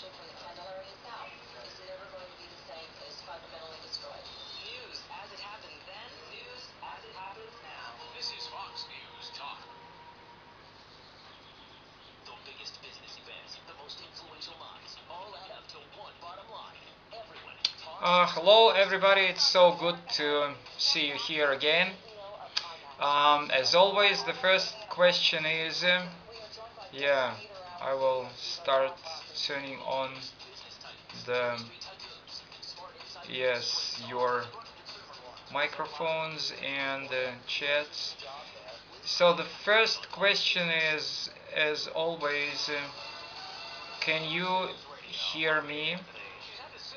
News as it happened then, news as it happens now. This is Fox News Talk. The biggest business events, the most influential minds, all add up to one bottom line. Everyone talks. Hello everybody, it's so good to see you here again. As always, the first question is, I will start turning on the, your microphones and chats. So the first question is, as always, can you hear me?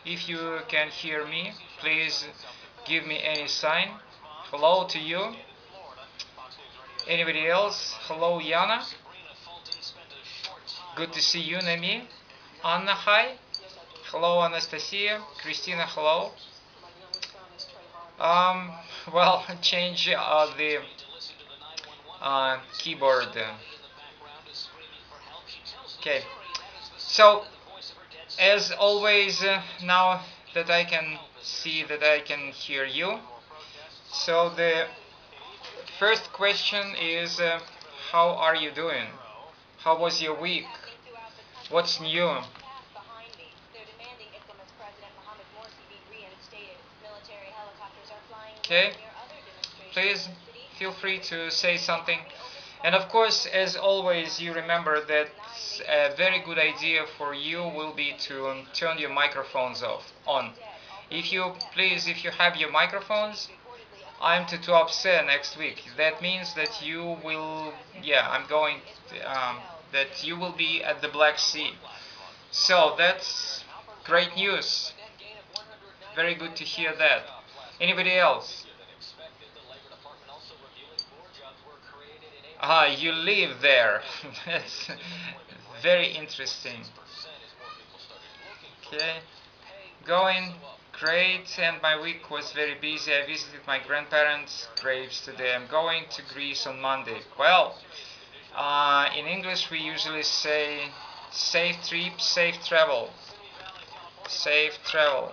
If you can hear me, please give me any sign. Hello to you. Anybody else? Hello, Yana. Good to see you, Nami. Anna, hi. Hello, Anastasia. Christina, hello. Well, change the keyboard. Okay. So, as always, now that I can see that I can hear you. So the first question is, how are you doing? How was your week? What's new? Okay, please feel free to say something. And of course, as always, you remember that a very good idea for you will be to turn your microphones on. If you have your microphones, I'm to upset next week. That means that you will, that you will be at the Black Sea. So that's great news. Very good to hear that. Anybody else? You live there. That's very interesting. Okay. Going great, and my week was very busy. I visited my grandparents' graves today. I'm going to Greece on Monday. Well, in English we usually say safe trip, safe travel. Safe travel.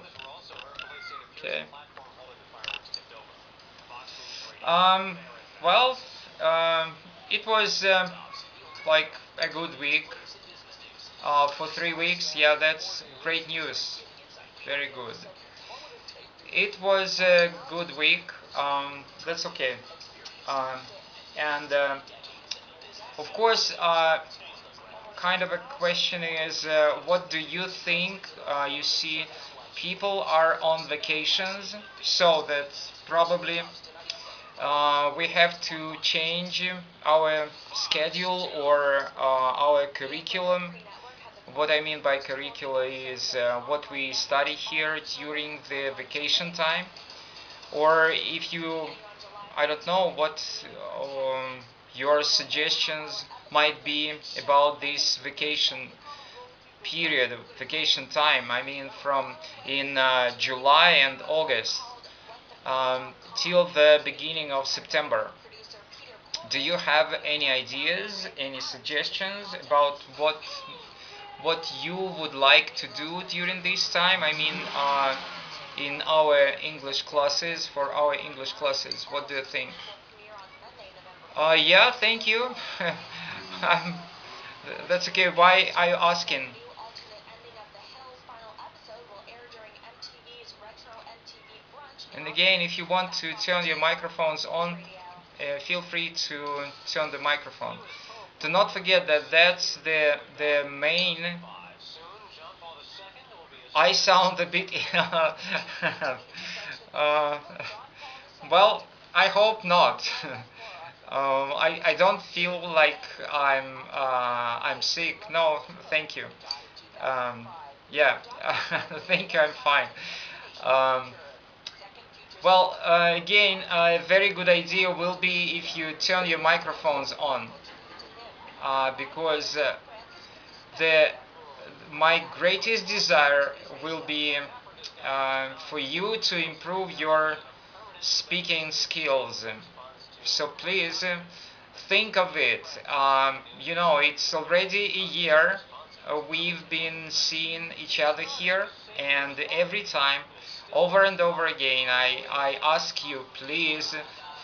Okay. Well, it was like a good week. For 3 weeks, yeah, that's great news. Very good. It was a good week. That's okay. Um, and of course, kind of a question is, what do you think? You see, people are on vacations, so that probably we have to change our schedule or our curriculum. What I mean by curricula is what we study here during the vacation time. Or if you, I don't know what your suggestions might be about this vacation period, vacation time. I mean, from in July and August till the beginning of September. Do you have any ideas, any suggestions about what you would like to do during this time? I mean, in our English classes, for our English classes, what do you think? Yeah, thank you. um, that's okay. Why are you asking? And again, if you want to turn your microphones on, feel free to turn the microphone. Do not forget that that's the main. I sound a bit. uh, well, I hope not. I don't feel like I'm sick. No, thank you. Yeah, I think I'm fine. Um, well, again, a very good idea will be if you turn your microphones on, because the my greatest desire will be for you to improve your speaking skills. So please think of it. It's already a year we've been seeing each other here, and every time, over and over again, I ask you, please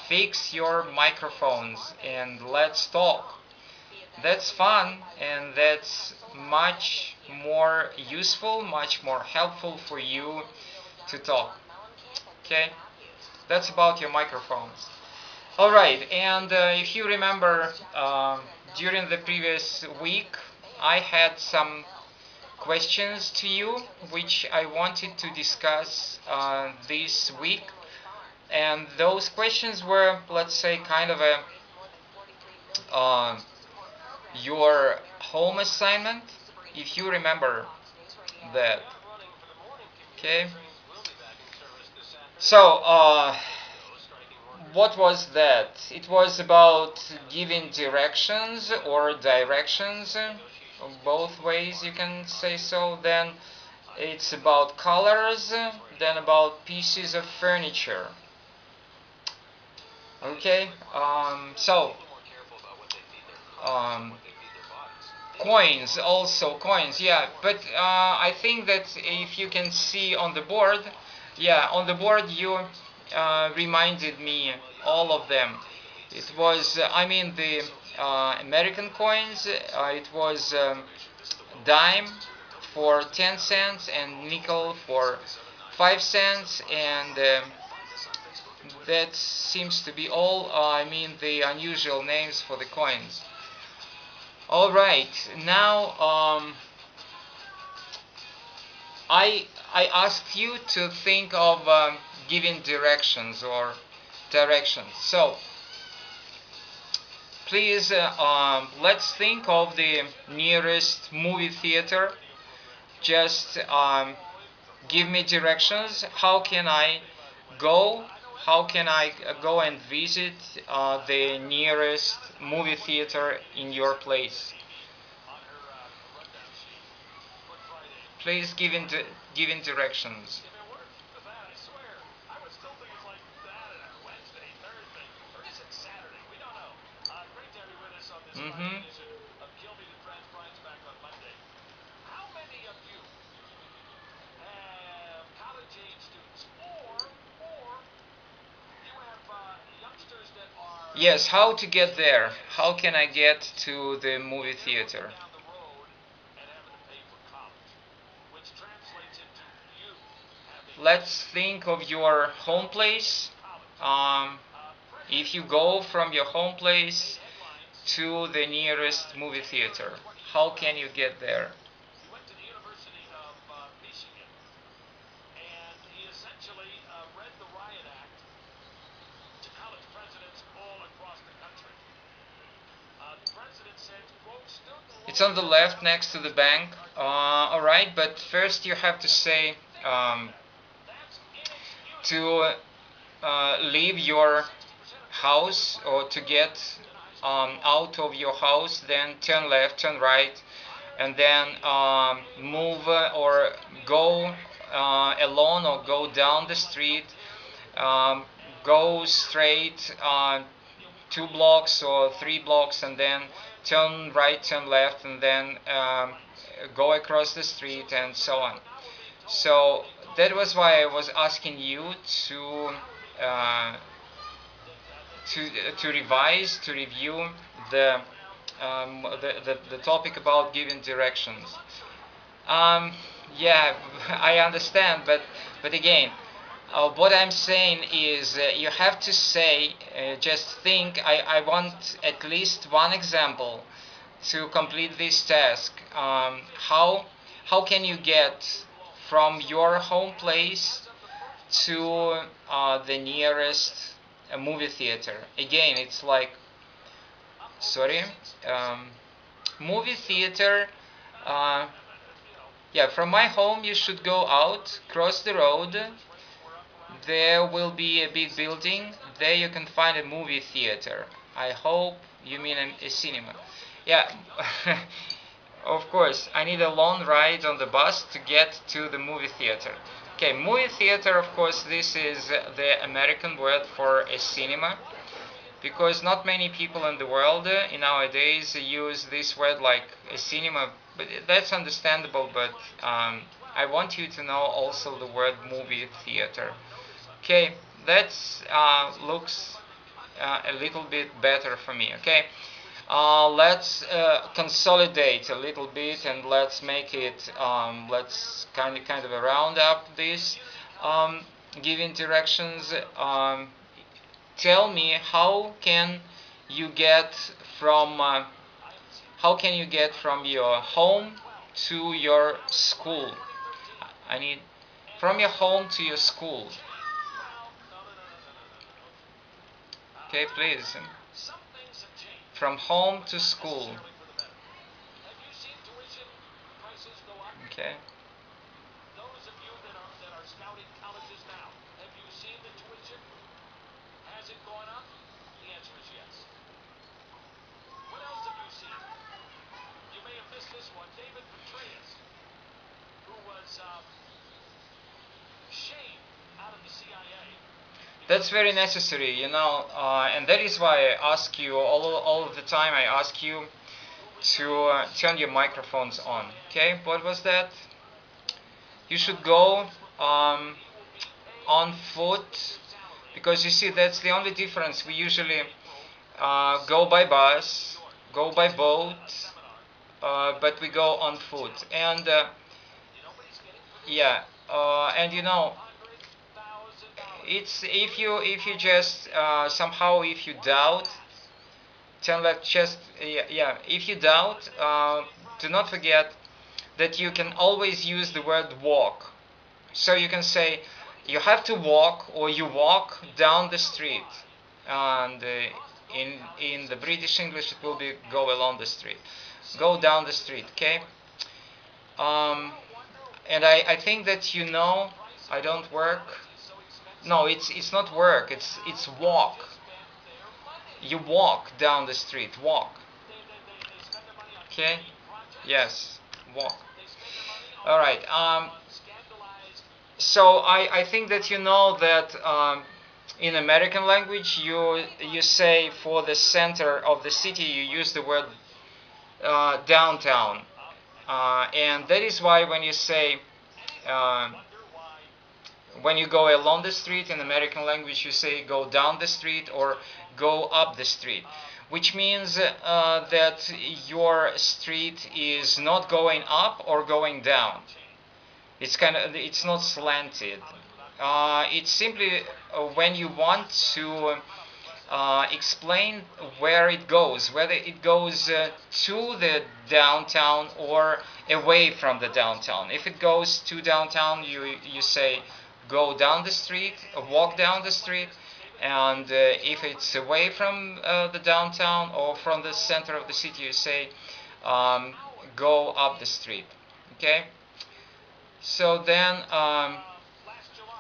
fix your microphones and let's talk. That's fun, and that's much more useful, much more helpful for you to talk. Okay, that's about your microphones. All right, and if you remember, during the previous week, I had some questions to you which I wanted to discuss this week, and those questions were, let's say, kind of a your home assignment, if you remember that. Okay. So, what was that? It was about giving directions or directions, both ways you can say so. Then it's about colors, then about pieces of furniture. Okay, coins, also coins, yeah, but I think that if you can see on the board, yeah, on the board you reminded me all of them. It was, I mean, the American coins, it was dime for 10 cents and nickel for 5 cents, and that seems to be all, I mean, the unusual names for the coins. All right, now I asked you to think of giving directions or directions. So please, let's think of the nearest movie theater. Just give me directions. How can I go? How can I go and visit the nearest movie theater in your place? Please give in directions. Mm-hmm. Yes, how to get there? How can I get to the movie theater? Let's think of your home place. If you go from your home place to the nearest movie theater, how can you get there? It's on the left next to the bank. Alright, but first you have to say to leave your house or to get out of your house, then turn left, turn right, and then move or go along or go down the street, go straight 2 blocks or 3 blocks, and then turn right, turn left, and then go across the street, and so on. So that was why I was asking you uh, to revise, to review the, the topic about giving directions. Yeah, I understand, but again, what I'm saying is you have to say, just think, I want at least one example to complete this task. How can you get from your home place to the nearest movie theater? Again, it's like, sorry, movie theater. Uh, yeah, from my home you should go out, cross the road. There will be a big building. There you can find a movie theater. I hope you mean a cinema. Yeah, of course. I need a long ride on the bus to get to the movie theater. Okay, movie theater, of course, this is the American word for a cinema. because not many people in the world nowadays use this word like a cinema, but that's understandable. But I want you to know also the word movie theater. Okay, that looks a little bit better for me. Okay, let's consolidate a little bit and let's make it. Let's kind of round up this. Um, Giving directions. Tell me you get from how can you get from your home to your school? I need from your home to your school. Okay, please. From home to school. Okay. That's very necessary, and that is why I ask you all of the time. I ask you to turn your microphones on. Okay, what was that? You should go on foot, because you see that's the only difference. We usually go by bus, go by boat, but we go on foot. And yeah, and it's if you just somehow if you doubt, turn left. Just yeah, if you doubt, do not forget that you can always use the word walk. So you can say you have to walk, or you walk down the street, and in the British English it will be go along the street, go down the street. Okay. Um, and I think that I don't work. No, it's not work. It's walk. You walk down the street. Walk. Okay. Yes. Walk. All right. So I think that that in American language you say for the center of the city you use the word downtown, and that is why when you say when you go along the street in American language you say go down the street or go up the street, which means that your street is not going up or going down. It's not slanted. It's simply when you want to explain where it goes, whether it goes to the downtown or away from the downtown. If it goes to downtown, you say go down the street, walk down the street, and if it's away from the downtown or from the center of the city, you say go up the street. Okay. So then,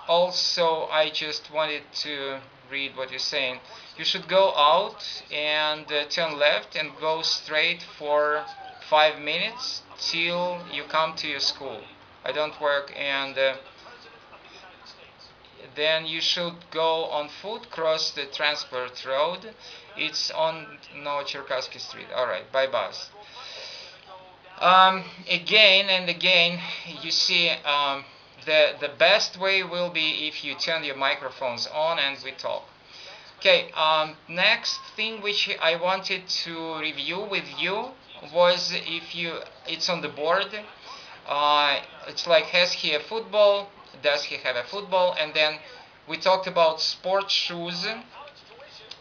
also I just wanted to read what you're saying. You should go out and turn left and go straight for 5 minutes till you come to your school. I don't work, and then you should go on foot, cross the transport road. It's on Novocherkassky Street. All right, by bus. Again and again, you see, the best way will be if you turn your microphones on and we talk. Okay. Next thing which I wanted to review with you was it's on the board. It's like, has he a football? Does he have a football? And then we talked about sports shoes,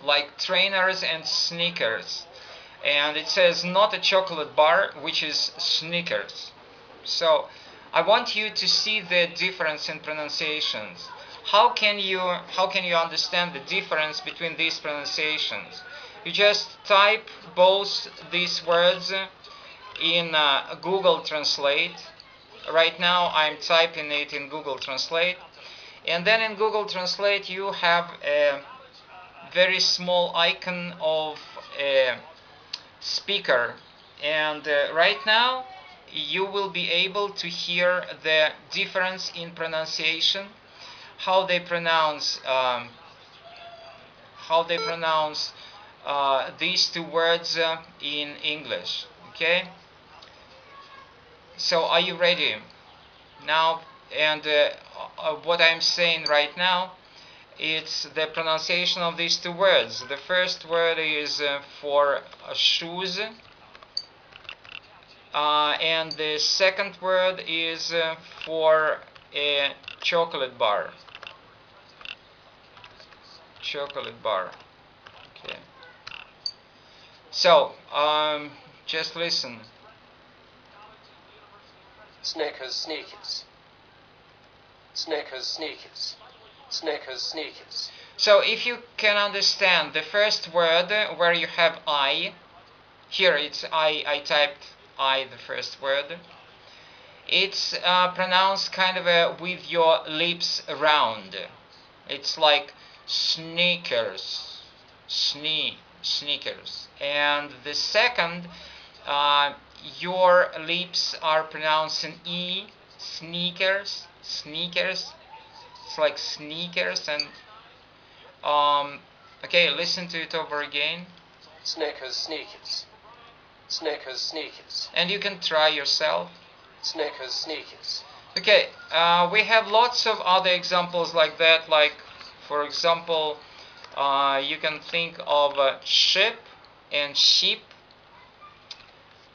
like trainers and sneakers. And it says not a chocolate bar, which is Snickers. So I want you to see the difference in pronunciations. How can you understand the difference between these pronunciations? You just type both these words in Google Translate. Right now I'm typing it in Google Translate, and then in Google Translate you have a very small icon of a speaker, and right now you will be able to hear the difference in pronunciation, how they pronounce these two words in English. Okay? So are you ready? Now, and what I'm saying right now, it's the pronunciation of these two words. The first word is for shoes, and the second word is for a chocolate bar. Chocolate bar. Okay. So, just listen. Snickers, sneakers. Snickers, sneakers. Snickers, sneakers. So, if you can understand the first word where you have I, here it's I typed I, the first word. It's pronounced kind of with your lips round. It's like sneakers, sneakers. And the second, your lips are pronouncing E, sneakers, sneakers. It's like sneakers. And okay, listen to it over again. Snickers, sneakers. Snickers, sneakers. And you can try yourself. Snickers, sneakers. Okay, we have lots of other examples like that, like, for example, you can think of ship and sheep.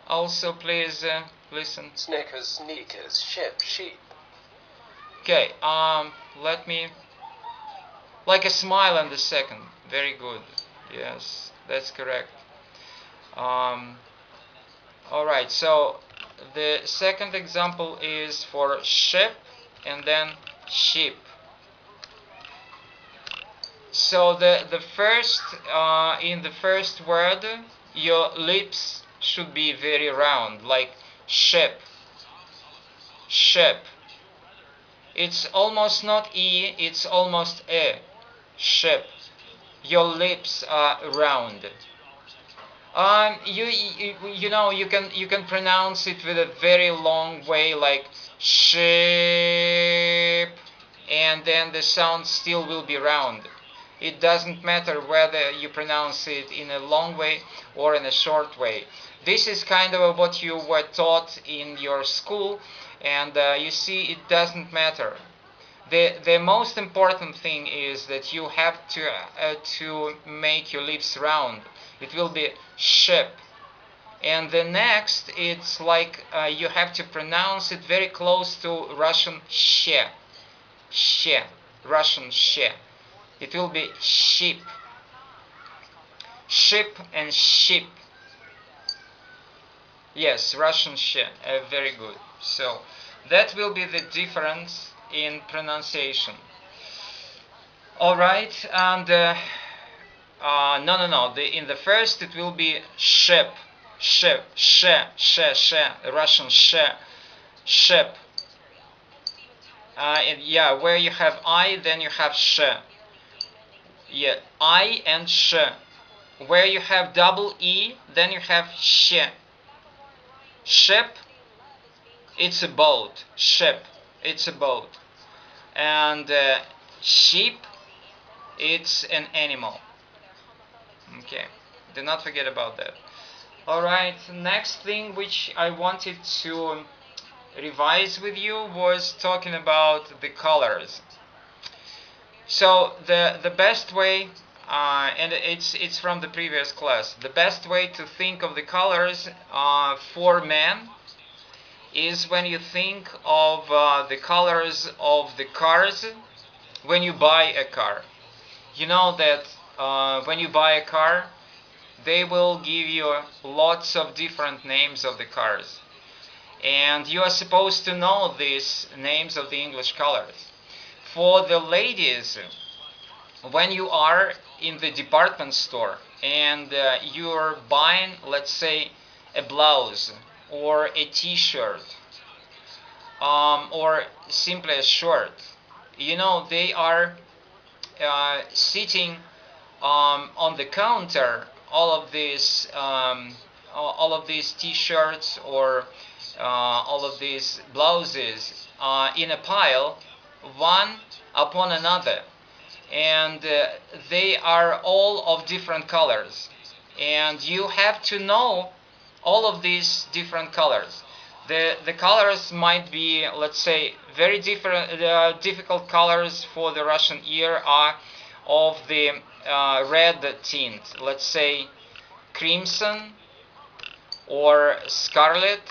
Also, please listen. Snickers, sneakers, ship, sheep. Okay, let me, like a smile on the second. Very good. Yes, that's correct. Alright, so the second example is for ship and then sheep. So the first, in the first word, your lips should be very round, like ship, ship. It's almost not E, it's almost E, ship. Your lips are round. You know, you can pronounce it with a very long way, like ship, and then the sound still will be round. It doesn't matter whether you pronounce it in a long way or in a short way. This is kind of what you were taught in your school, and you see, it doesn't matter. The most important thing is that you have to make your lips round. It will be ship. And the next, it's like you have to pronounce it very close to Russian she. She. Russian she. It will be sheep. Ship and sheep. Yes, Russian she. Very good. So that will be the difference in pronunciation. Alright, and no. In the first it will be ship, ship, she, Russian she, ship. Yeah, where you have I, then you have she. Yeah, I and she. Where you have double E, then you have she. Ship, it's a boat. Ship, it's a boat. And sheep, it's an animal. Okay, do not forget about that. Alright, next thing which I wanted to revise with you was talking about the colors. So the best way, and it's from the previous class, the best way to think of the colors for men is when you think of the colors of the cars when you buy a car. You know that when you buy a car, they will give you lots of different names of the cars. And you are supposed to know these names of the English colors. For the ladies, when you are in the department store and you're buying, let's say, a blouse or a t-shirt or simply a shirt, you know, they are sitting on the counter, all of these t-shirts or all of these blouses in a pile, one upon another, and they are all of different colors. and you have to know all of these different colors. The colors might be, let's say, very different. Difficult colors for the Russian ear are of the red tint, let's say crimson or scarlet.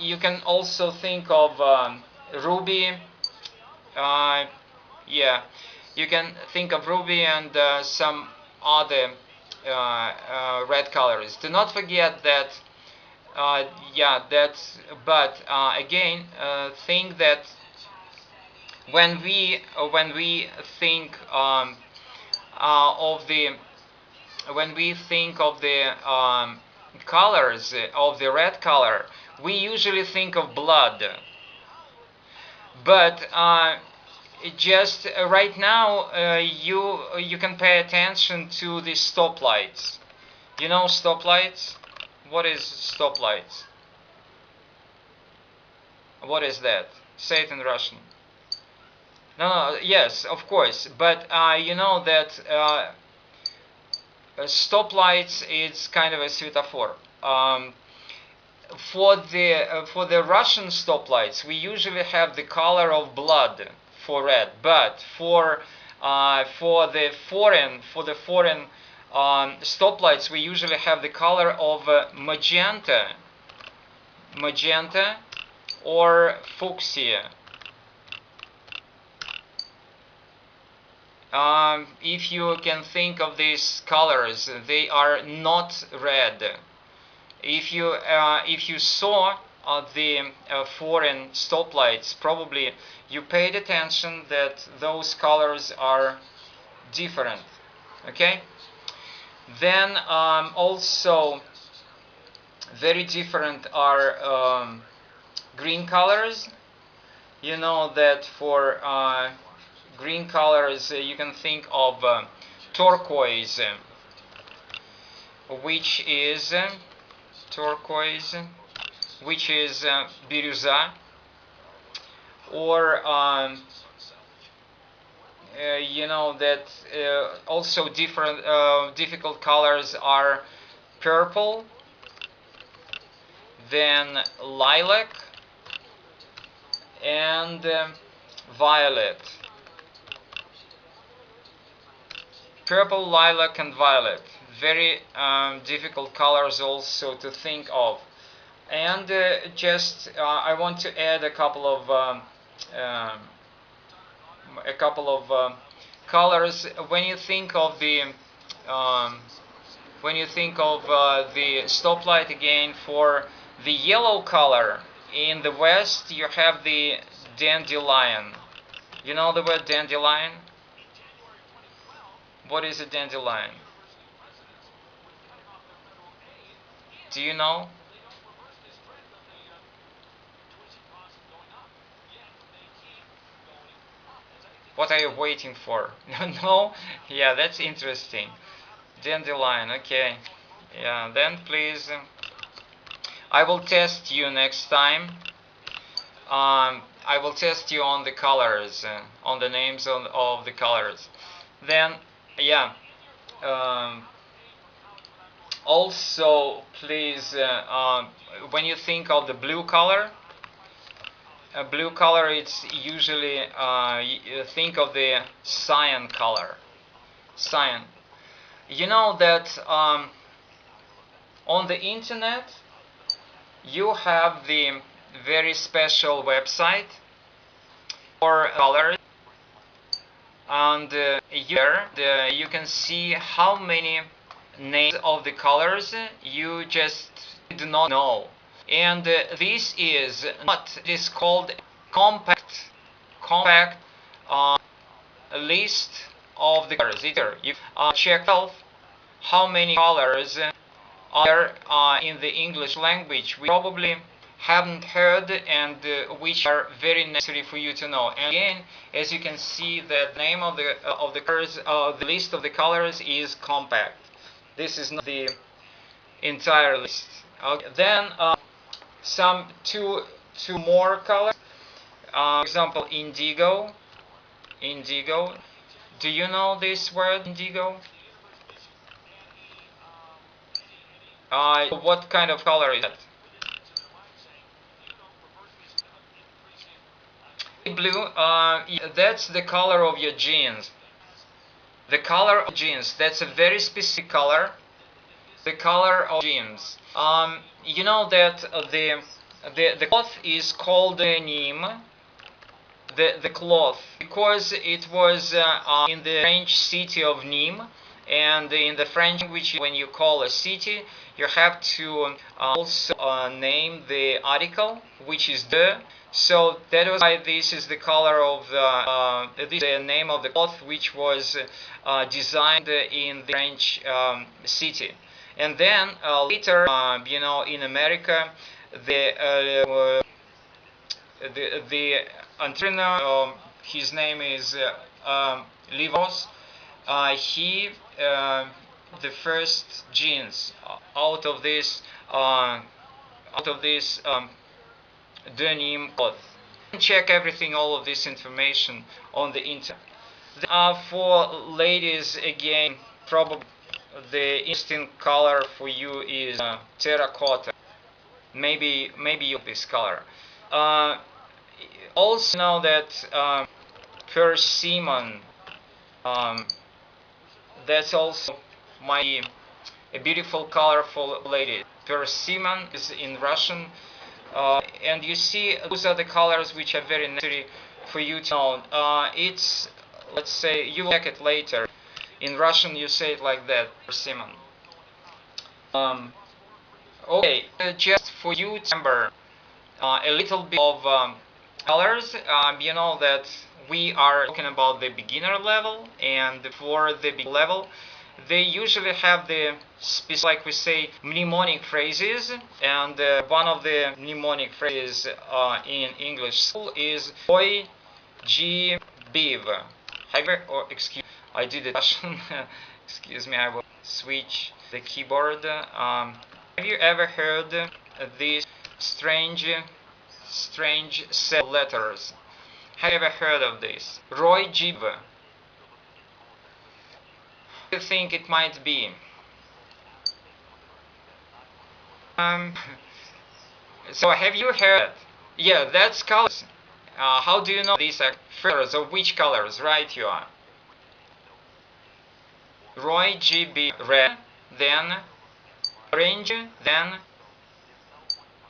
You can also think of ruby. Yeah, you can think of ruby and some other red colors. Do not forget that. Yeah, that's. But again, think that when we think of the colors of the red color, we usually think of blood. But just right now, you can pay attention to the stoplights. You know stoplights? What is stoplights? What is that? Say it in Russian. No, yes, of course. But you know that stoplights is kind of a semaphore. For the Russian stoplights, we usually have the color of blood for red, but for the foreign stoplights, we usually have the color of magenta or fuchsia. If you can think of these colors, they are not red. If you saw the foreign stoplights, probably you paid attention that those colors are different. Okay. Then also very different are green colors. You know that for green colors you can think of turquoise, which is birюза, or you know that also difficult colors are purple, then lilac, and violet. Purple, lilac, and violet. Very difficult colors also to think of. And I want to add a couple of colors. When you think of the stoplight again, for the yellow color in the West, you have the dandelion. You know the word dandelion? What is a dandelion? Do you know? What are you waiting for? No? Yeah, that's interesting. Dandelion, okay. Yeah, then please, I will test you next time. I will test you on the colors, on the names of the colors. Then, yeah. Also, please, when you think of the blue color, it's usually you think of the cyan color. Cyan. You know that on the internet you have the very special website for colors, and you can see how many names of the colors you just do not know. And this is not, it is called compact list of the colors. You check out how many colors are in the English language we probably haven't heard, and which are very necessary for you to know. And again, as you can see, the name of the colors, the list of the colors is compact. This is not the entire list. Okay. Then some two more colors. For example, indigo. Do you know this word, indigo? What kind of color is that? Blue. Yeah, that's the color of your jeans. The color of jeans. That's a very specific color. The color of jeans. You know that the cloth is called denim. The cloth, because it was in the French city of Nîmes, and in the French language, when you call a city, you have to also name the article, which is de. So that was why this is the color of the name of the cloth, which was designed in the French city. And then later, you know, in America, the entrepreneur, his name is Livos. He the first jeans out of this denim cloth. Check everything, all of this information on the internet. For ladies, again, probably the interesting color for you is terracotta. Maybe you this color. Also know that persimmon, that's also a beautiful color for ladies. Persimmon is in Russian, and you see those are the colors which are very necessary for you to know. It's, let's say, you will check it later. In Russian you say it like that, persimmon. Okay, just for you to remember a little bit of colors. You know that we are talking about the beginner level, and for the beginner level, they usually have the specific, like we say, mnemonic phrases, and one of the mnemonic phrases in English school is boy, g, biv. Have you, or excuse, I did it Russian. Excuse me, I will switch the keyboard. Have you ever heard these strange set letters? Have you ever heard of this? Roy Gibb. What do you think it might be? So have you heard? Yeah, that's colors. How do you know these are colors? Of which colors? Right, you are. Roy G.B. red, then orange, then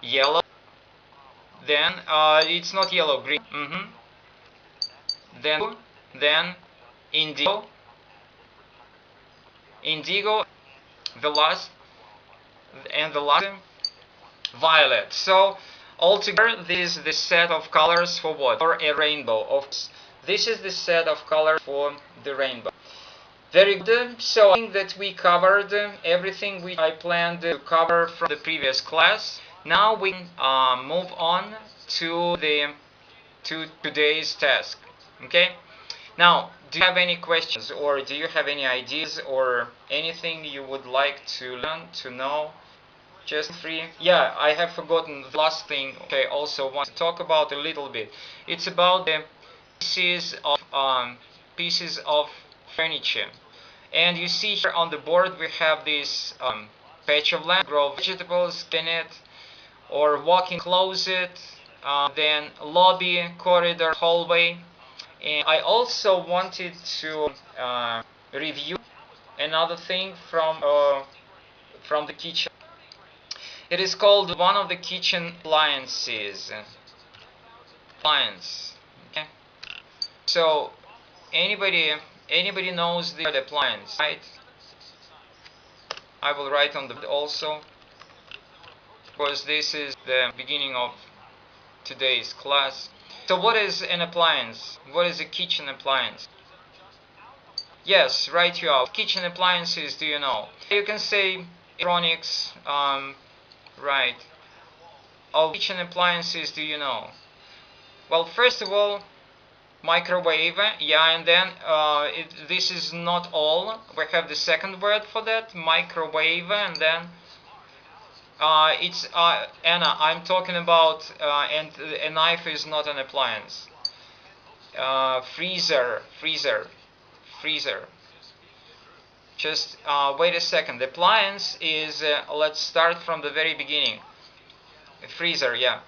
yellow, then it's not yellow, green. Then blue, then indigo, the last, and the last violet. So altogether, this is the set of colors for what? For a rainbow. Of course, this is the set of colors for the rainbow. Very good. So I think that we covered everything which I planned to cover from the previous class. Now we can move on to today's task. Okay. Now, do you have any questions, or do you have any ideas, or anything you would like to learn, to know? Just free. Yeah, I have forgotten the last thing. Okay, also want to talk about a little bit. It's about the pieces of furniture. And you see here on the board we have this patch of land, grow vegetables in it, or walk-in closet, then lobby, corridor, hallway. And I also wanted to review another thing from the kitchen. It is called one of the kitchen appliances. Okay. So anybody knows the appliance, right? I will write on the also, because this is the beginning of today's class. So what is an appliance? What is a kitchen appliance? Yes, right, you are. Kitchen appliances, do you know? You can say electronics, right. Of kitchen appliances, do you know? Well, first of all, microwave, yeah, and then this is not all. We have the second word for that, microwave, and then it's Anna, I'm talking about, and a knife is not an appliance. Freezer. Just wait a second. The appliance is, let's start from the very beginning. A freezer, yeah.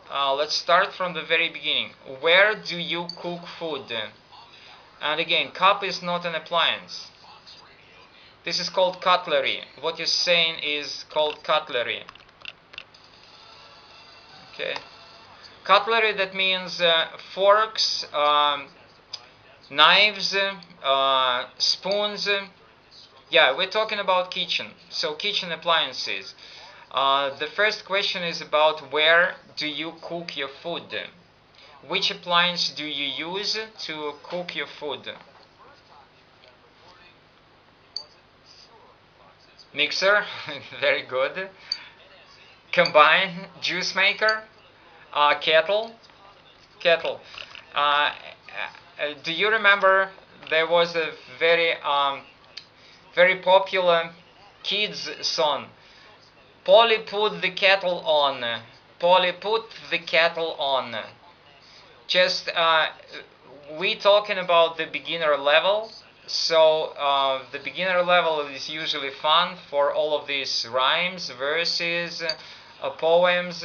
Let's start from the very beginning. Where do you cook food? And again, cup is not an appliance. This is called cutlery. What you're saying is called cutlery. Okay. Cutlery, that means forks, knives, spoons. Yeah, we're talking about kitchen. So kitchen appliances. The first question is about where do you cook your food? Which appliance do you use to cook your food? Mixer, very good. Combine, juice maker, kettle. Do you remember there was a very popular kids song? Polly put the kettle on. Polly put the kettle on. Just we talking about the beginner level. So the beginner level is usually fun for all of these rhymes, verses, poems,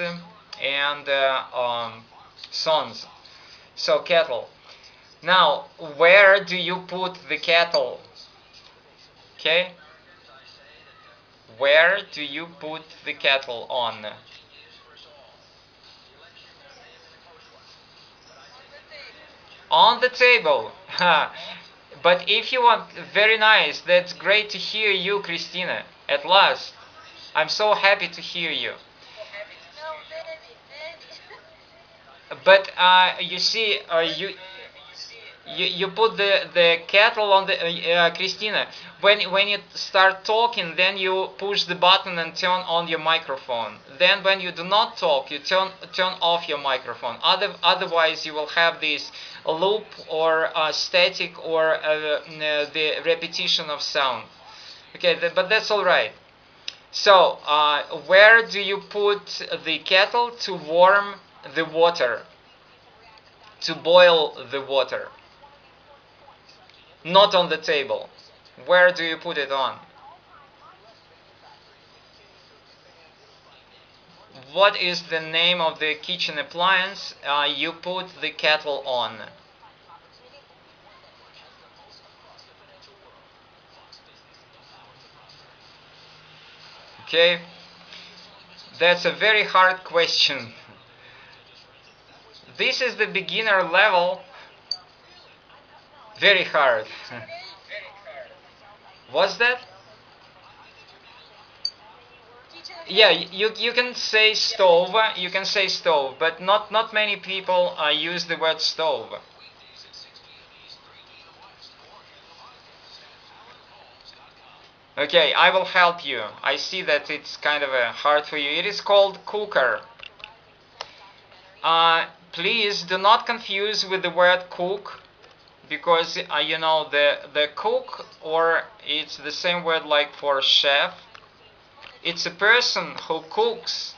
and songs. So kettle. Now, where do you put the kettle? Okay? Where do you put the kettle on? On the table. But if you want, very nice. That's great to hear you, Christina. At last. I'm so happy to hear you. But you see, you put the kettle on the Christina. When you start talking, then you push the button and turn on your microphone. Then when you do not talk, you turn off your microphone. Otherwise, you will have this loop or static or the repetition of sound. Okay, but that's all right. So, where do you put the kettle to warm the water? To boil the water? Not on the table. Where do you put it on? What is the name of the kitchen appliance you put the kettle on? Okay, that's a very hard question. This is the beginner level. Very hard. What's that? Yeah, you can say stove. You can say stove, but not many people use the word stove. Okay, I will help you. I see that it's kind of hard for you. It is called cooker. Please do not confuse with the word cook, because you know the cook, or it's the same word like for chef. It's a person who cooks.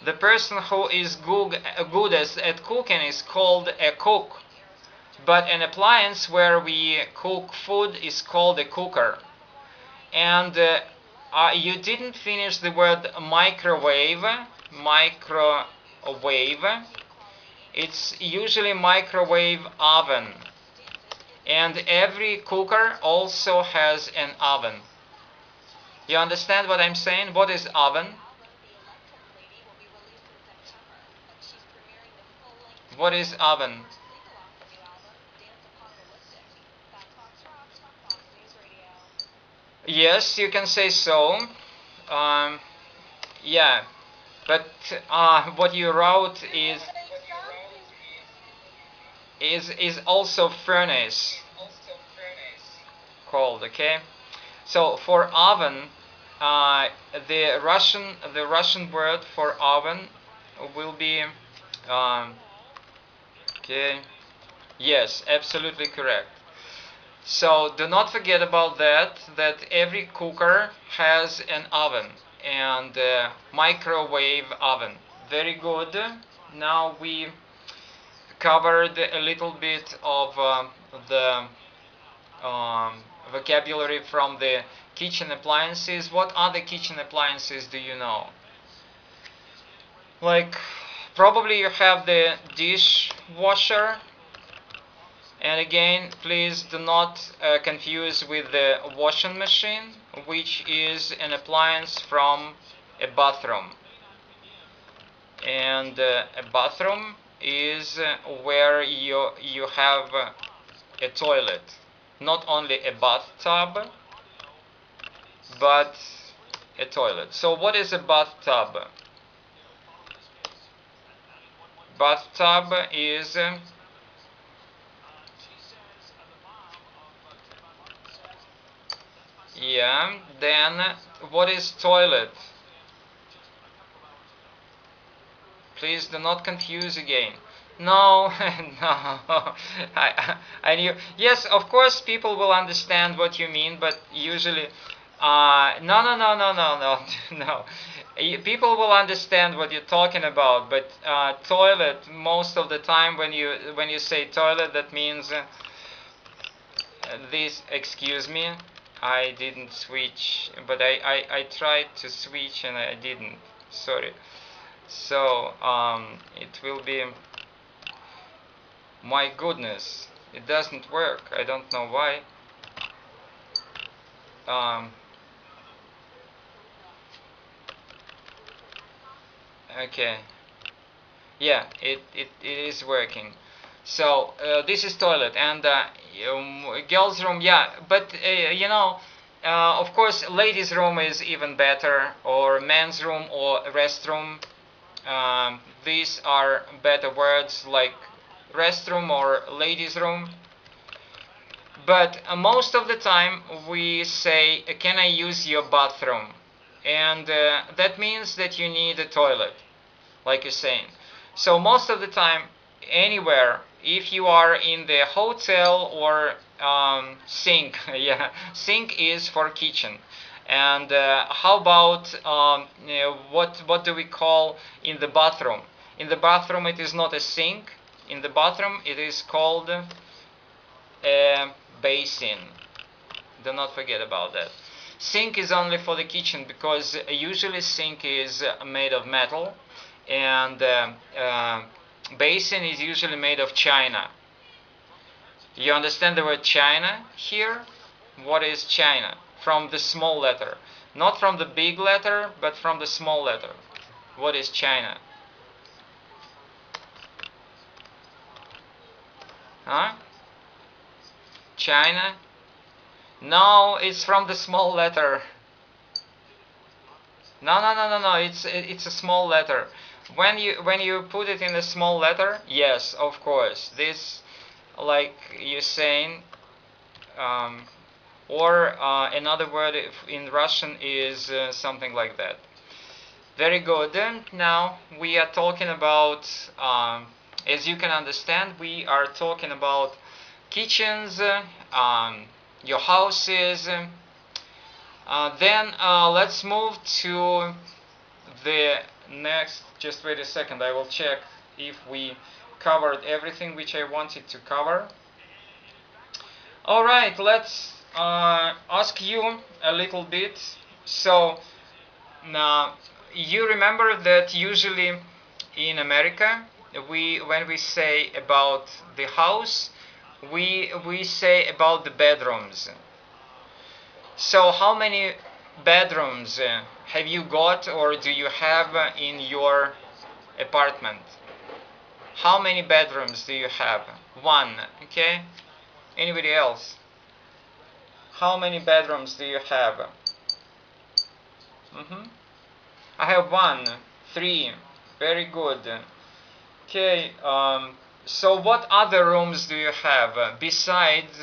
The person who is good at cooking is called a cook. But an appliance where we cook food is called a cooker. And you didn't finish the word microwave. Microwave. It's usually microwave oven. And every cooker also has an oven. You understand what I'm saying? What is oven? What is oven? Yes, you can say so. Yeah, but what you wrote is also furnace called. Okay, so for oven, the Russian word for oven will be okay. Yes, absolutely correct. So do not forget about that every cooker has an oven and microwave oven. Very good. Now we covered a little bit of the vocabulary from the kitchen appliances. What other kitchen appliances do you know? Like, probably you have the dishwasher. And again, please do not confuse with the washing machine, which is an appliance from a bathroom. And a bathroom is where you have a toilet, not only a bathtub, but a toilet. So what is a bathtub? Bathtub is yeah. Then what is toilet? Please do not confuse again. No, no. I knew. Yes, of course, people will understand what you mean, but usually, no, no, no, no, no, no, no. People will understand what you're talking about, but toilet. Most of the time, when you say toilet, that means this. Excuse me, I didn't switch, but I tried to switch and I didn't. Sorry. So it will be. My goodness, it doesn't work. I don't know why. Okay. Yeah, it is working. So this is toilet and girls' room. Yeah, but you know, of course, ladies' room is even better, or men's room, or restroom. These are better words like restroom or ladies' room. But most of the time we say, can I use your bathroom? And that means that you need a toilet, like you're saying. So most of the time, anywhere, if you are in the hotel or sink, yeah, sink is for kitchen. And how about what do we call in the bathroom? In the bathroom, it is not a sink. In the bathroom, it is called a basin. Do not forget about that. Sink is only for the kitchen because usually sink is made of metal, and basin is usually made of china. You understand the word China here? What is China? From the small letter. Not from the big letter, but from the small letter. What is China? Huh? China? No, it's from the small letter. No, no, no, no, no. It's a small letter. When you put it in a small letter, yes, of course. This, like you're saying, or another word in Russian is something like that. Very good. And now we are talking about, as you can understand, we are talking about kitchens, your houses. Then let's move to the next. Just wait a second, I will check if we covered everything which I wanted to cover. Alright, let's ask you a little bit. So now you remember that usually in America, when we say about the house, we say about the bedrooms. So how many bedrooms have you got, or do you have in your apartment? How many bedrooms do you have? One, okay? Anybody else? How many bedrooms do you have? I have one, three. Very good. Okay. So what other rooms do you have besides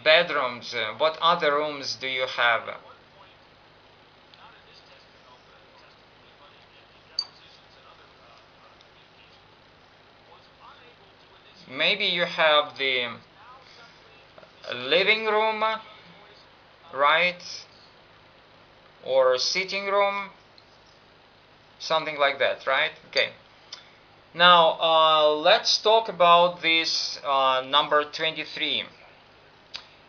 bedrooms? What other rooms do you have? Maybe you have the living room, right? Or sitting room, something like that, right? Okay. Now let's talk about this number 23.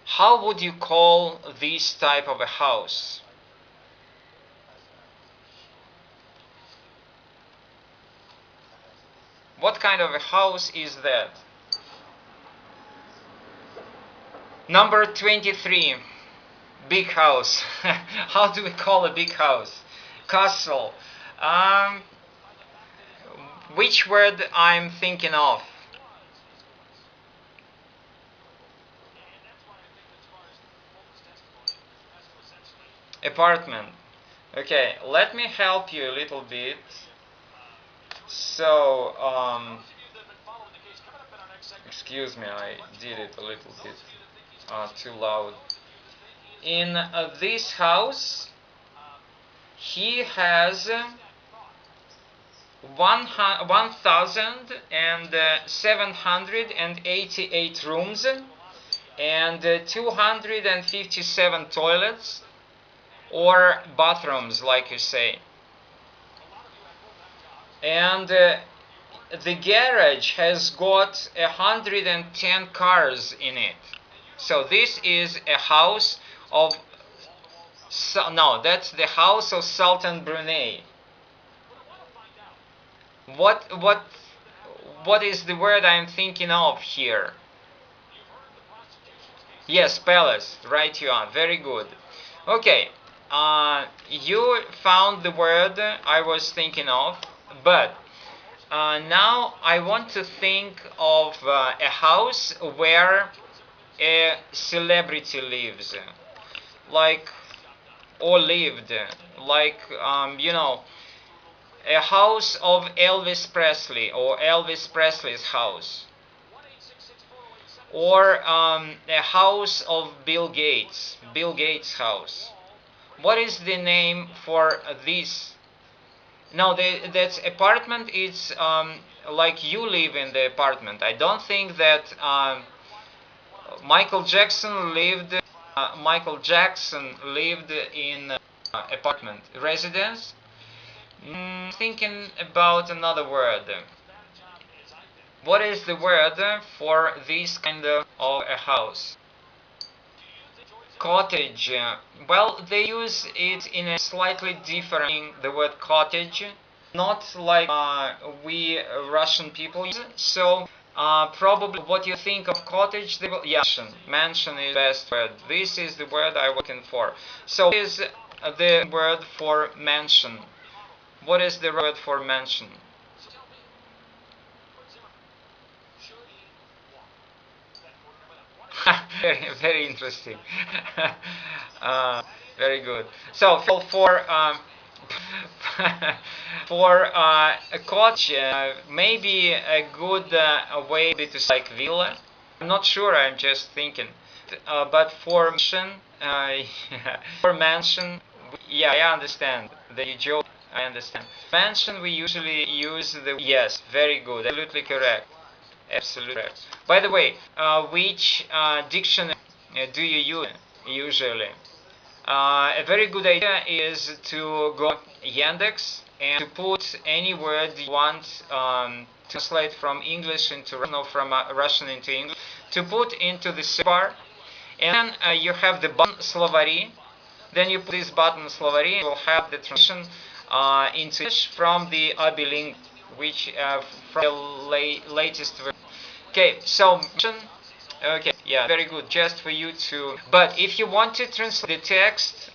How would you call this type of a house? What kind of a house is that? Number 23. Big house. How do we call a big house? Castle. Which word I'm thinking of? Apartment. Okay, let me help you a little bit. So, excuse me, I did it a little bit too loud. In this house, he has 1,788 rooms and 257 toilets, or bathrooms, like you say. And the garage has got 110 cars in it. So this is a house of... No, that's the house of Sultan Brunei. What is the word I'm thinking of here? Yes, palace. Right, you are. Very good. Okay, you found the word I was thinking of, but now I want to think of a house where a celebrity lives, like, or lived, like, a house of Elvis Presley, or Elvis Presley's house, or a house of Bill Gates, Bill Gates' house. What is the name for this? No, that's apartment. It's like you live in the apartment. I don't think that Michael Jackson lived. Michael Jackson lived in apartment residence. Thinking about another word. What is the word for this kind of a house? Cottage. Well, they use it in a slightly different, the word cottage, not like we Russian people use. So probably what you think of cottage, they will, yeah, mansion is the best word. This is the word I'm looking for. So what is the word for mansion? What is the word for mansion? Very interesting. Very good. So for for a cottage, maybe a good way to say like villa. I'm not sure. I'm just thinking. But for mansion, for mansion, yeah, I understand the joke. I understand. Mansion, we usually use the yes. Very good. Absolutely correct. Absolutely correct. By the way, which dictionary do you use usually? A very good idea is to go Yandex and to put any word you want to translate from English into Russian, or from Russian into English, to put into the search bar, and then you have the button Словари. Then you put this button Словари, and you will have the translation into English from the bilingual, which from the latest version. Okay, so okay, yeah, very good. Just for you to. But if you want to translate the text,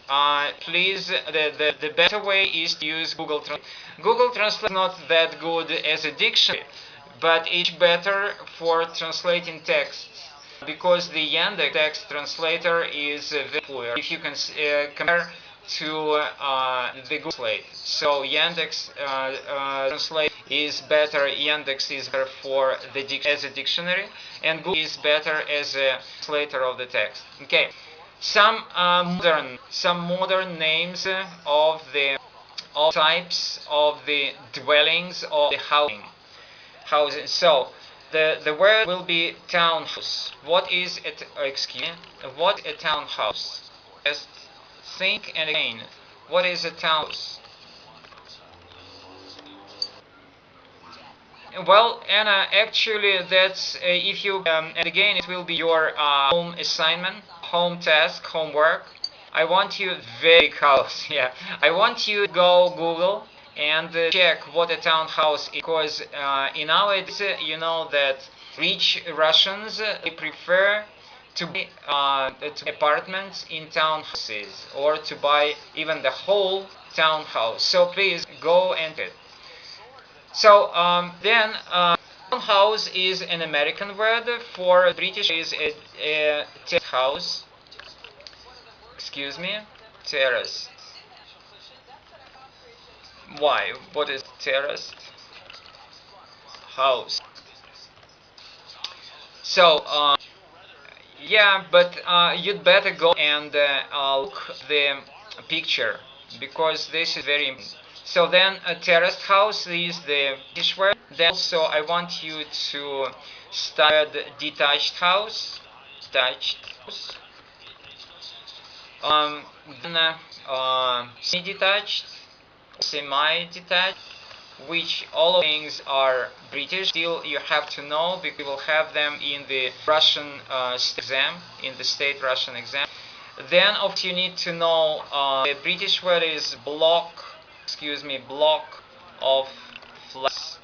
please, the better way is to use Google Translate. Google Translate is not that good as a dictionary, but it's better for translating texts, because the Yandex text translator is very poor. If you can compare to the Google Translate, so Yandex Translate is better. Yandex is better for the as a dictionary, and Google is better as a translator of the text. Okay, some modern names of the all types of the dwellings of the housing. So the word will be townhouse. What is it? Excuse me. What is a townhouse? Just think and again. What is a townhouse? Well, Anna, actually, that's if you and again, it will be your home assignment, home task, homework. I want you very house. Yeah, I want you to go Google and check what a townhouse is, because in nowadays, you know that rich Russians they prefer to apartments in townhouses or to buy even the whole townhouse. So please go and it. So then, townhouse is an American word. For British is a terrace house. Excuse me, terrace. Why? What is terrace house? So yeah, but you'd better go and look the picture, because this is very important. So then a terraced house is the British word. Then also I want you to study detached house. Detached house. Then semi-detached, semi-detached, which all of things are British. Still, you have to know because you will have them in the Russian exam, in the state Russian exam. Then, of course, you need to know the British word is block. Excuse me, block of flats,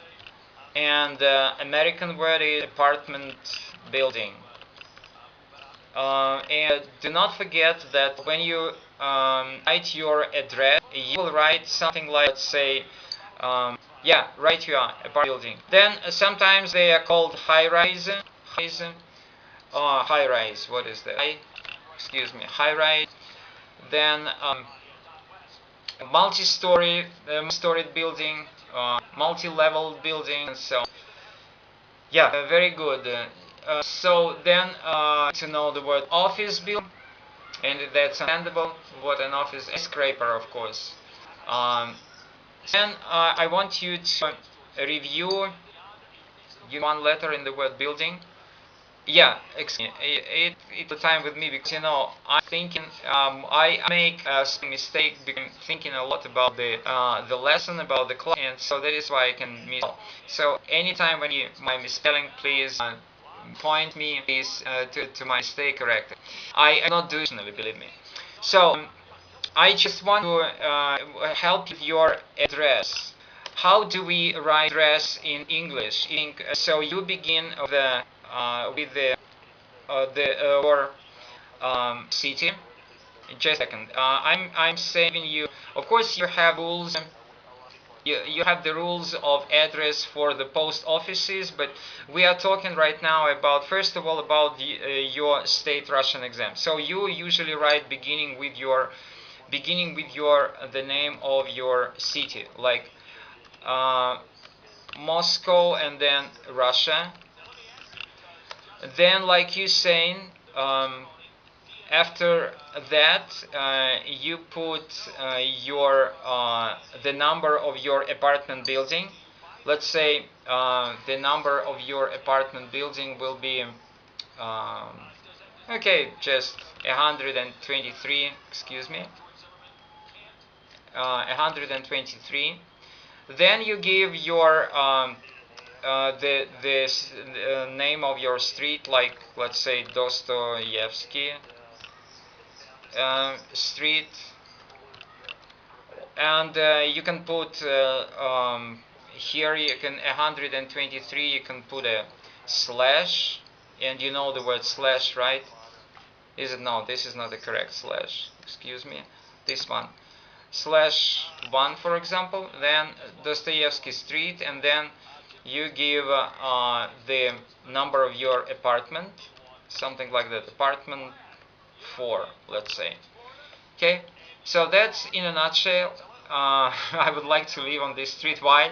and American word is apartment building. And do not forget that when you write your address, you will write something like, let's say, yeah, right you are, apartment building. Then sometimes they are called high-rise, high-rise, what is that? Excuse me, high-rise. Then multi-story, storied building, multi-level building, and so on. Yeah, very good. So then to know the word office building, and that's understandable. What an office skyscraper, of course. Then I want you to review one letter in the word building. Yeah, it's the time with me, because you know I'm thinking. I make a mistake because I'm thinking a lot about the lesson, about the class, and so that is why I can miss. So anytime when you my misspelling, please point me, please to my mistake, correct. I not do it personally, believe me. So I just want to help with your address. How do we write address in English? So you begin with your city. Just a second. I'm saving you. Of course, you have rules. You have the rules of address for the post offices, but we are talking right now about, first of all, about your state Russian exam. So you usually write beginning with the name of your city, like Moscow and then Russia. Then, like you saying, after that, you put the number of your apartment building. Let's say the number of your apartment building will be okay, just 123. Excuse me, 123. Then you give your the name of your street, like let's say Dostoevsky Street, and you can put here you can 123. You can put a slash, and you know the word slash, right? Is it no? This is not the correct slash. Excuse me. This one. Slash 1, for example, then Dostoevsky Street, and then you give the number of your apartment, something like that, apartment 4, let's say. Okay, so that's in a nutshell. I would like to live on this street. Why?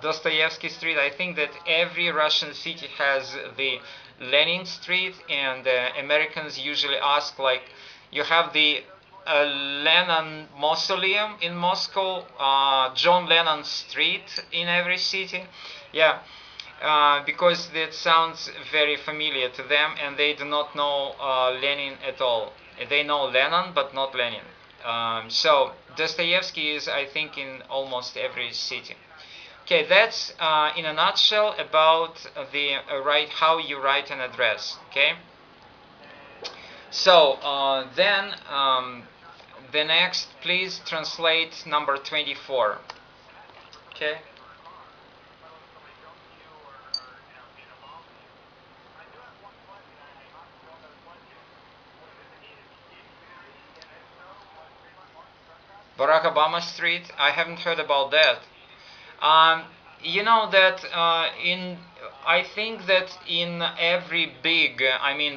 Dostoevsky Street. I think that every Russian city has the Lenin Street, and Americans usually ask, like, you have the Lenin Mausoleum in Moscow, John Lennon Street in every city. Yeah, because that sounds very familiar to them, and they do not know Lenin at all. They know Lenin, but not Lenin. So Dostoevsky is, I think, in almost every city. Okay, that's in a nutshell about the how you write an address. Okay. So then the next, please translate number 24. Okay. Barack Obama Street. I haven't heard about that. Um, you know that I think that in every big,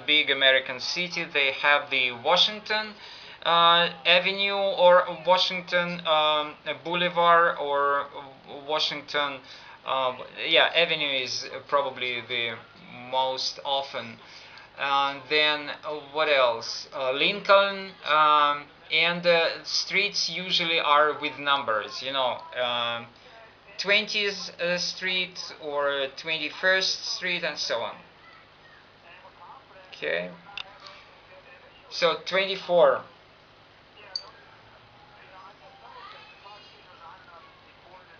big American city, they have the Washington Avenue or Washington Boulevard or Washington. Yeah, Avenue is probably the most often. Then what else? Lincoln, and streets usually are with numbers. 20th Street or 21st Street and so on. Okay. So 24.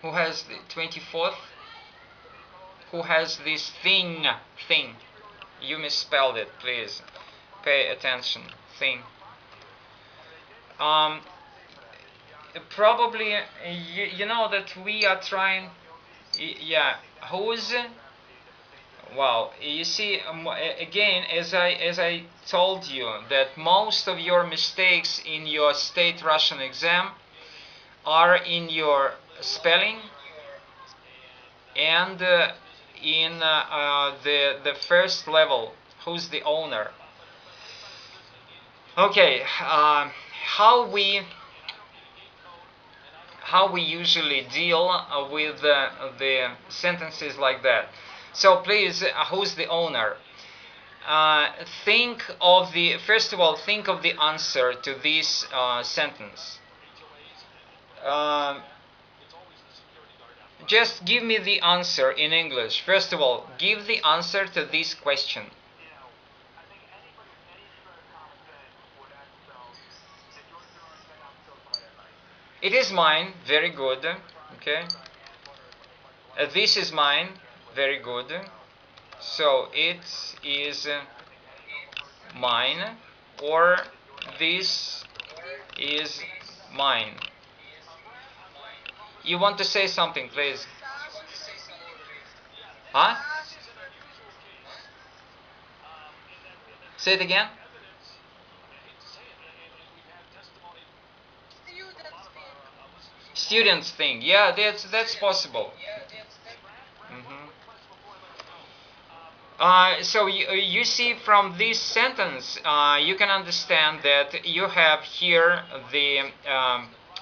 Who has the 24th? Who has this thing? Thing. You misspelled it, please. Pay attention. Thing. Probably, you know that we are trying. Yeah. Who's? Wow. You see, again, as I told you, that most of your mistakes in your state Russian exam are in your spelling and in the first level. Who's the owner? Okay. How we usually deal with the sentences like that. So please, who's the owner? Think of the first of all. Think of the answer to this sentence. Just give me the answer in English. First of all, give the answer to this question. It is mine. Very good. Okay. This is mine. Very good. So it is mine, or this is mine. You want to say something, please? Huh? Say it again. Students thing. Yeah, that's possible. So you see from this sentence, you can understand that you have here the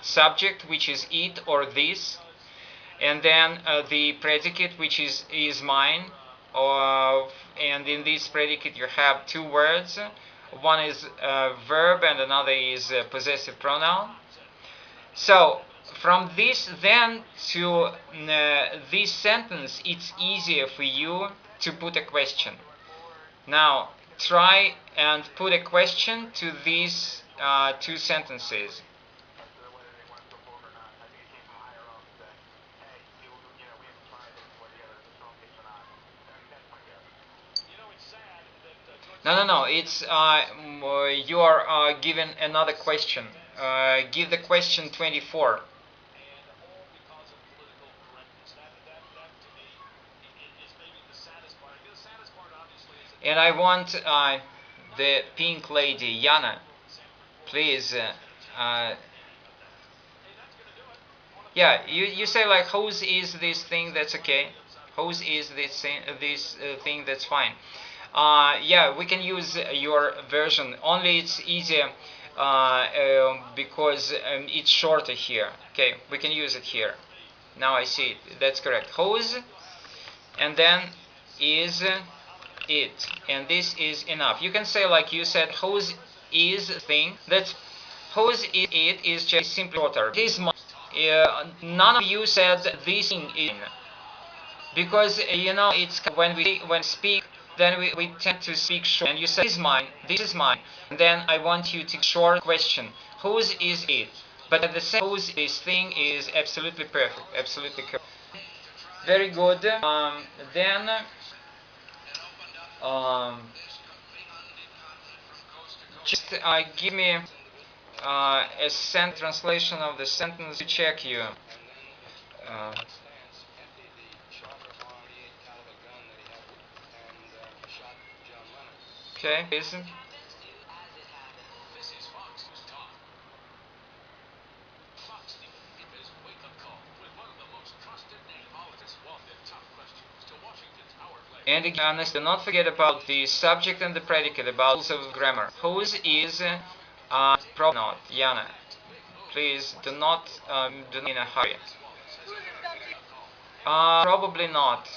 subject, which is it or this, and then the predicate, which is mine. And in this predicate you have two words. One is verb and another is possessive pronoun. So from this then to this sentence, it's easier for you to put a question. Now try and put a question to these two sentences. No. It's you are given another question. Give the question 24. And I want the pink lady, Yana, please. Yeah, you say like whose is this thing? That's okay. Whose is this thing? That's fine. Yeah, we can use your version. Only it's easier because it's shorter here. Okay, we can use it here. Now I see it. That's correct. Whose, and then is it, and this is enough. You can say like you said, whose is thing. That's whose is it is just simply shorter. It is mine. None of you said this thing is mine, because it's when we speak, then we tend to speak short. And you say this is mine, and then I want you to short question. Whose is it? But at the same, whose this thing is absolutely perfect, absolutely correct. Very good. Then just give me a translation of the sentence to check you. Okay, please. And again, do not forget about the subject and the predicate, about rules of grammar. Whose is probably not. Yana, please do not in a hurry. Probably not.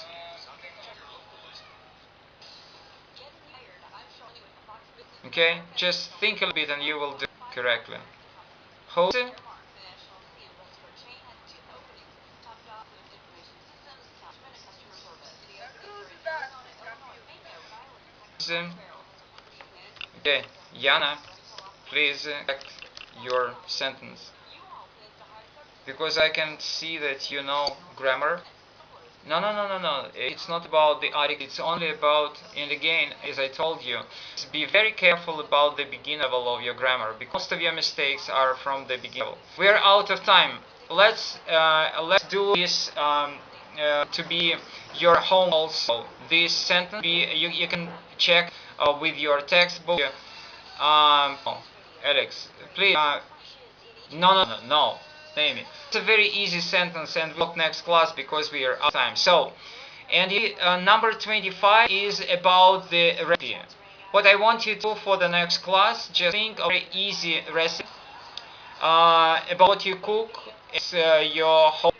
Okay, just think a little bit and you will do it correctly. Whose? Okay, Yana, please correct your sentence. Because I can see that you know grammar. No. It's not about the article. It's only about, and again, as I told you, be very careful about the beginning level of your grammar, because most of your mistakes are from the beginning level. We're out of time. Let's do this to be your home also. This sentence, you can check with your textbook. Alex, please. No. Name it. It's a very easy sentence, and we'll talk next class because we are out of time. So, and number 25 is about the recipe. What I want you to do for the next class, just think of a very easy recipe about what you cook. It's your home.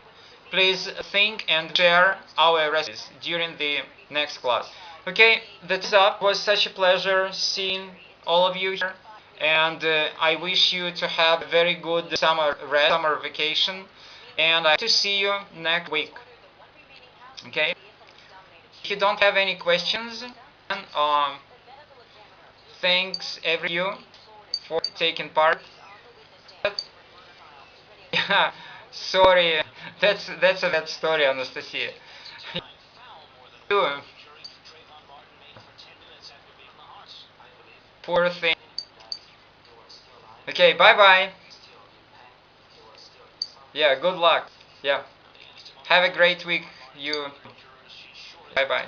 Please think and share our recipes during the next class. Okay, that's up. It was such a pleasure seeing all of you here. And I wish you to have a very good summer vacation, and I hope to see you next week. Okay? If you don't have any questions, then, thanks every you for taking part. Yeah, sorry, that's a bad story, Anastasia. Poor thing. Okay, bye bye. Yeah, good luck. Yeah. Have a great week, you. Bye bye.